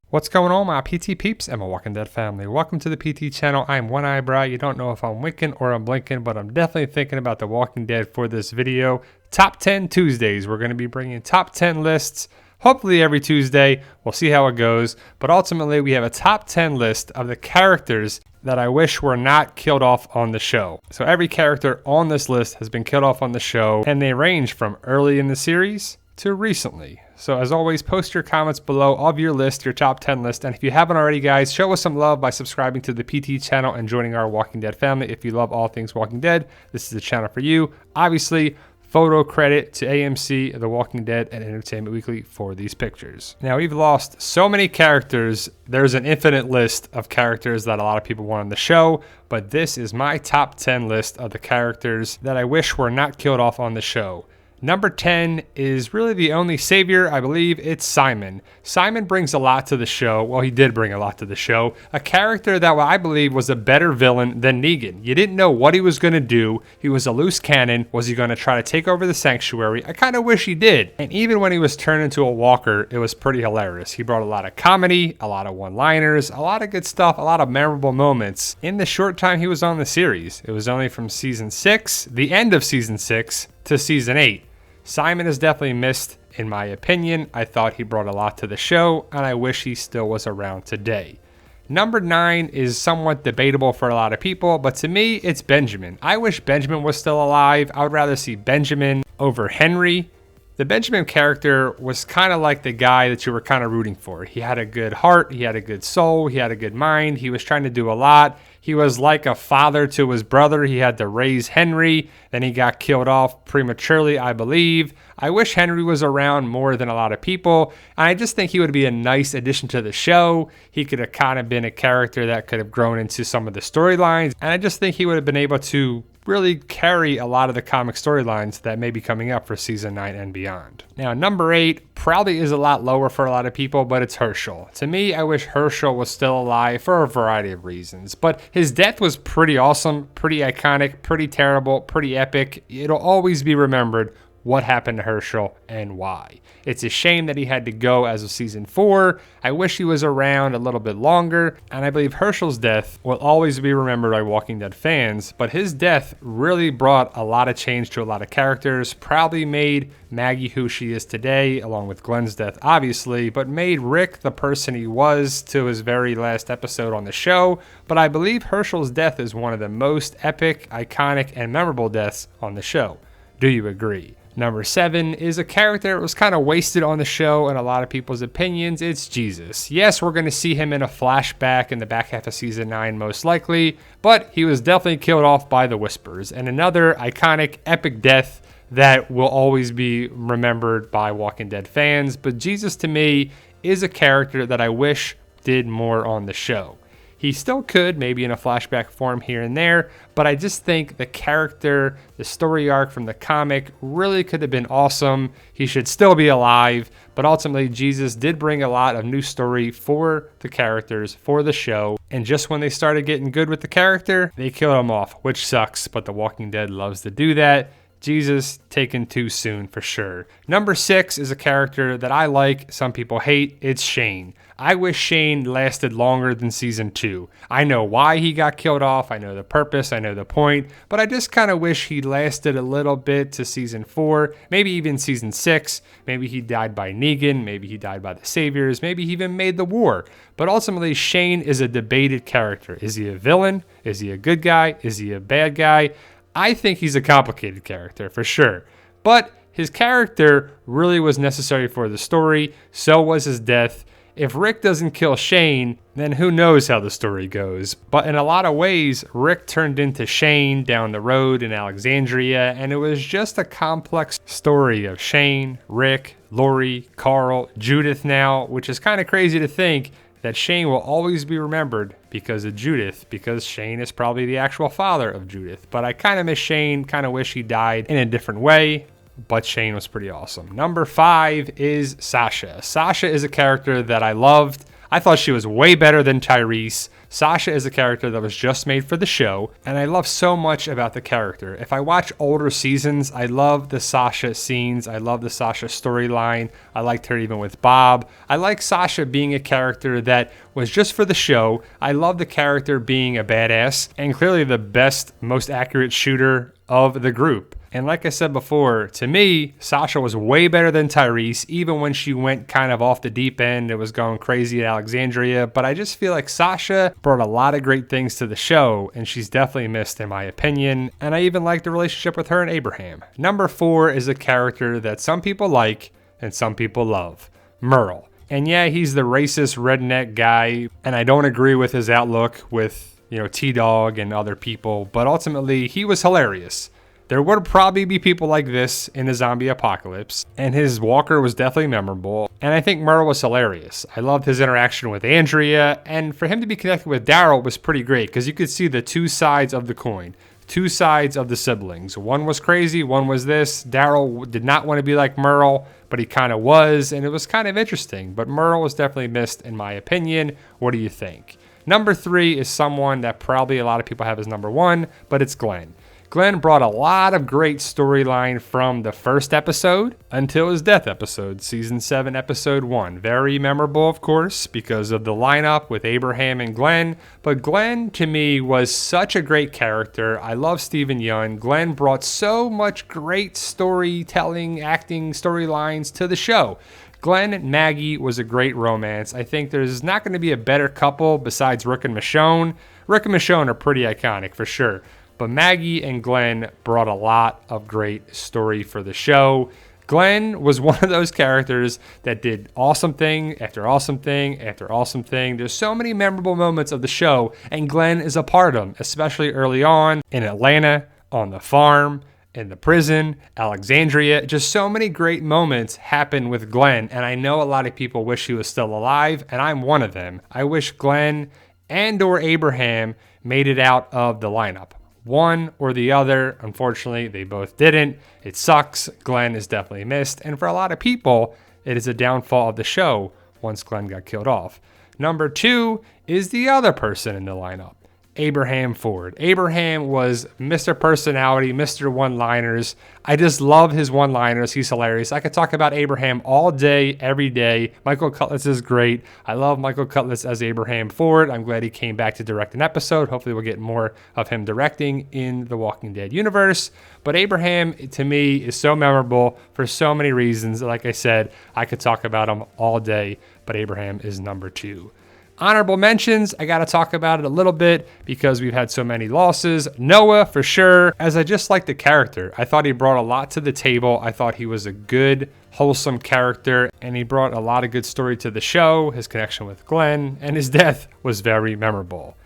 What's going on, my PT peeps and my Walking Dead family? Welcome to the PT channel. I'm One Eyebrow. You don't know if I'm winking or I'm blinking, but I'm definitely thinking about The Walking Dead for this video. Top 10 Tuesdays. We're going to be bringing top 10 lists, hopefully every Tuesday. We'll see how it goes. But ultimately, we have a top 10 list of the characters that I wish were not killed off on the show. So every character on this list has been killed off on the show, and they range from early in the series to recently. So as always, post your comments below of your list, your top 10 list. And if you haven't already, guys, show us some love by subscribing to the PT channel and joining our Walking Dead family. If you love all things Walking Dead, this is the channel for you. Obviously, photo credit to AMC, The Walking Dead, and Entertainment Weekly for these pictures. Now, we've lost so many characters. There's an infinite list of characters that a lot of people want on the show, but this is my top 10 list of the characters that I wish were not killed off on the show. Number 10 is really the only savior, I believe. It's Simon. Simon brings a lot to the show. Well, he did bring a lot to the show. A character that I believe was a better villain than Negan. You didn't know what he was going to do. He was a loose cannon. Was he going to try to take over the sanctuary? I kind of wish he did. And even when he was turned into a walker, it was pretty hilarious. He brought a lot of comedy, a lot of one-liners, a lot of good stuff, a lot of memorable moments in the short time he was on the series. It was only from season 6, the end of season 6, to season 8. Simon is definitely missed, in my opinion. I thought he brought a lot to the show, and I wish he still was around today. Number 9 is somewhat debatable for a lot of people, but to me, it's Benjamin. I wish Benjamin was still alive. I would rather see Benjamin over Henry. The Benjamin character was kind of like the guy that you were kind of rooting for. He had a good heart, he had a good soul, he had a good mind, he was trying to do a lot. He was like a father to his brother. He had to raise Henry, then he got killed off prematurely, I believe. I wish Henry was around more than a lot of people. And I just think he would be a nice addition to the show. He could have kind of been a character that could have grown into some of the storylines. And I just think he would have been able to really carry a lot of the comic storylines that may be coming up for season 9 and beyond. Now, number 8 probably is a lot lower for a lot of people, but it's Hershel. To me, I wish Hershel was still alive for a variety of reasons, but his death was pretty awesome, pretty iconic, pretty terrible, pretty epic. It'll always be remembered what happened to Hershel and why. It's a shame that he had to go as of season 4. I wish he was around a little bit longer, and I believe Hershel's death will always be remembered by Walking Dead fans, but his death really brought a lot of change to a lot of characters, probably made Maggie who she is today, along with Glenn's death, obviously, but made Rick the person he was to his very last episode on the show. But I believe Hershel's death is one of the most epic, iconic, and memorable deaths on the show. Do you agree? Number 7 is a character that was kind of wasted on the show in a lot of people's opinions. It's Jesus. Yes, we're going to see him in a flashback in the back half of season 9 most likely, but he was definitely killed off by the Whispers. And another iconic, epic death that will always be remembered by Walking Dead fans. But Jesus, to me, is a character that I wish did more on the show. He still could, maybe in a flashback form here and there, but I just think the character, the story arc from the comic really could have been awesome. He should still be alive, but ultimately Jesus did bring a lot of new story for the characters, for the show, and just when they started getting good with the character, they killed him off, which sucks, but The Walking Dead loves to do that. Jesus taken too soon for sure. Number 6 is a character that I like, some people hate. It's Shane. I wish Shane lasted longer than season 2. I know why he got killed off. I know the purpose. I know the point. But I just kind of wish he lasted a little bit to season 4. Maybe even season 6. Maybe he died by Negan. Maybe he died by the Saviors. Maybe he even made the war. But ultimately, Shane is a debated character. Is he a villain? Is he a good guy? Is he a bad guy? I think he's a complicated character for sure, but his character really was necessary for the story. So was his death. If Rick doesn't kill Shane, then who knows how the story goes. But in a lot of ways, Rick turned into Shane down the road in Alexandria, and it was just a complex story of Shane, Rick, Lori, Carl, Judith now, which is kind of crazy to think that Shane will always be remembered because of Judith, because Shane is probably the actual father of Judith. But I kind of miss Shane, kind of wish he died in a different way, but Shane was pretty awesome. Number 5 is Sasha. Sasha is a character that I loved. I thought she was way better than Tyrese. Sasha is a character that was just made for the show, and I love so much about the character. If I watch older seasons, I love the Sasha scenes. I love the Sasha storyline. I liked her even with Bob. I like Sasha being a character that was just for the show. I love the character being a badass and clearly the best, most accurate shooter of the group. And like I said before, to me, Sasha was way better than Tyrese, even when she went kind of off the deep end. It was going crazy at Alexandria. But I just feel like Sasha brought a lot of great things to the show, and she's definitely missed in my opinion. And I even like the relationship with her and Abraham. Number 4 is a character that some people like and some people love, Merle. And yeah, he's the racist redneck guy, and I don't agree with his outlook with, T-Dog and other people, but ultimately he was hilarious. There would probably be people like this in the zombie apocalypse, and his walker was definitely memorable, and I think Merle was hilarious. I loved his interaction with Andrea, and for him to be connected with Daryl was pretty great, because you could see the two sides of the coin, two sides of the siblings. One was crazy, one was this. Daryl did not want to be like Merle, but he kind of was, and it was kind of interesting, but Merle was definitely missed in my opinion. What do you think? Number 3 is someone that probably a lot of people have as number 1, but it's Glenn. Glenn brought a lot of great storyline from the first episode until his death episode, season 7, episode 1. Very memorable, of course, because of the lineup with Abraham and Glenn. But Glenn, to me, was such a great character. I love Steven Yeun. Glenn brought so much great storytelling, acting, storylines to the show. Glenn and Maggie was a great romance. I think there's not going to be a better couple besides Rick and Michonne. Rick and Michonne are pretty iconic, for sure. But Maggie and Glenn brought a lot of great story for the show. Glenn was one of those characters that did awesome thing after awesome thing after awesome thing. There's so many memorable moments of the show, and Glenn is a part of them, especially early on in Atlanta, on the farm, in the prison, Alexandria. Just so many great moments happen with Glenn, and I know a lot of people wish he was still alive, and I'm one of them. I wish Glenn and or Abraham made it out of the lineup. One or the other. Unfortunately, they both didn't. It sucks. Glenn is definitely missed. And for a lot of people, it is a downfall of the show once Glenn got killed off. Number 2 is the other person in the lineup, Abraham Ford. Abraham was Mr. Personality, Mr. One-Liners. I just love his one-liners. He's hilarious. I could talk about Abraham all day, every day. Michael Cutlitz is great. I love Michael Cutlitz as Abraham Ford. I'm glad he came back to direct an episode. Hopefully we'll get more of him directing in the Walking Dead universe. But Abraham, to me, is so memorable for so many reasons. Like I said, I could talk about him all day, but Abraham is number 2. Honorable mentions, I got to talk about it a little bit because we've had so many losses. Noah, for sure, as I just like the character. I thought he brought a lot to the table. I thought he was a good, wholesome character, and he brought a lot of good story to the show. His connection with Glenn and his death was very memorable.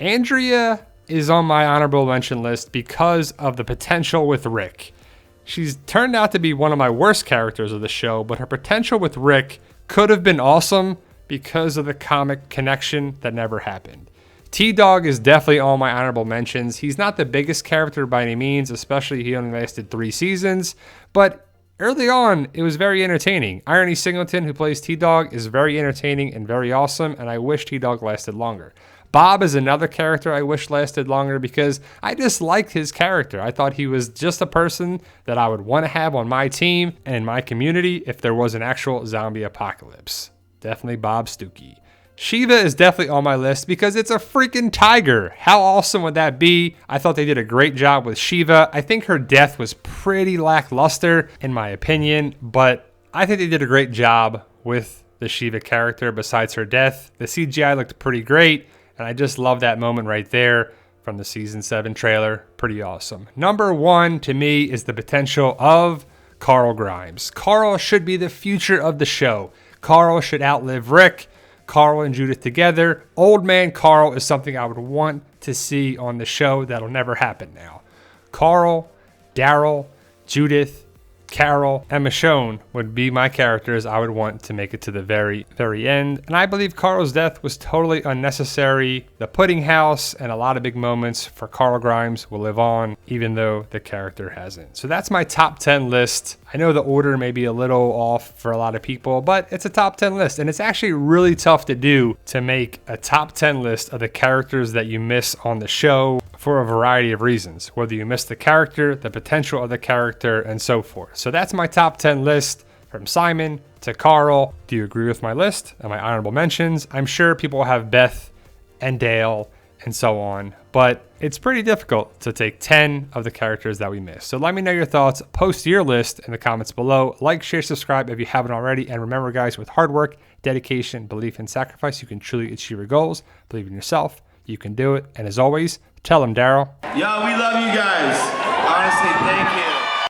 Andrea is on my honorable mention list because of the potential with Rick. She's turned out to be one of my worst characters of the show, but her potential with Rick could have been awesome because of the comic connection that never happened. T-Dog is definitely on my honorable mentions. He's not the biggest character by any means, especially he only lasted 3 seasons, but early on, it was very entertaining. Irony Singleton, who plays T-Dog, is very entertaining and very awesome, and I wish T-Dog lasted longer. Bob is another character I wish lasted longer because I just liked his character. I thought he was just a person that I would want to have on my team and in my community if there was an actual zombie apocalypse. Definitely Bob Stookie. Shiva is definitely on my list because it's a freaking tiger. How awesome would that be? I thought they did a great job with Shiva. I think her death was pretty lackluster in my opinion, but I think they did a great job with the Shiva character besides her death. The CGI looked pretty great, and I just love that moment right there from the season 7 trailer. Pretty awesome. Number 1 to me is the potential of Carl Grimes. Carl should be the future of the show. Carl should outlive Rick. Carl and Judith together. Old man Carl is something I would want to see on the show. That'll never happen now. Carl, Daryl, Judith, Carol, and Michonne would be my characters I would want to make it to the very, very end. And I believe Carl's death was totally unnecessary. The pudding house and a lot of big moments for Carl Grimes will live on, even though the character hasn't. So that's my top 10 list. I know the order may be a little off for a lot of people, but it's a top 10 list. And it's actually really tough to do, to make a top 10 list of the characters that you miss on the show for a variety of reasons, whether you miss the character, the potential of the character, and so forth. So that's my top 10 list, from Simon to Carl. Do you agree with my list and my honorable mentions? I'm sure people have Beth and Dale and so on, but it's pretty difficult to take 10 of the characters that we missed. So let me know your thoughts. Post your list in the comments below. Like, share, subscribe if you haven't already. And remember, guys, with hard work, dedication, belief, and sacrifice, you can truly achieve your goals. Believe in yourself. You can do it. And as always, tell them, Daryl. Yo, we love you guys. Honestly, thank you.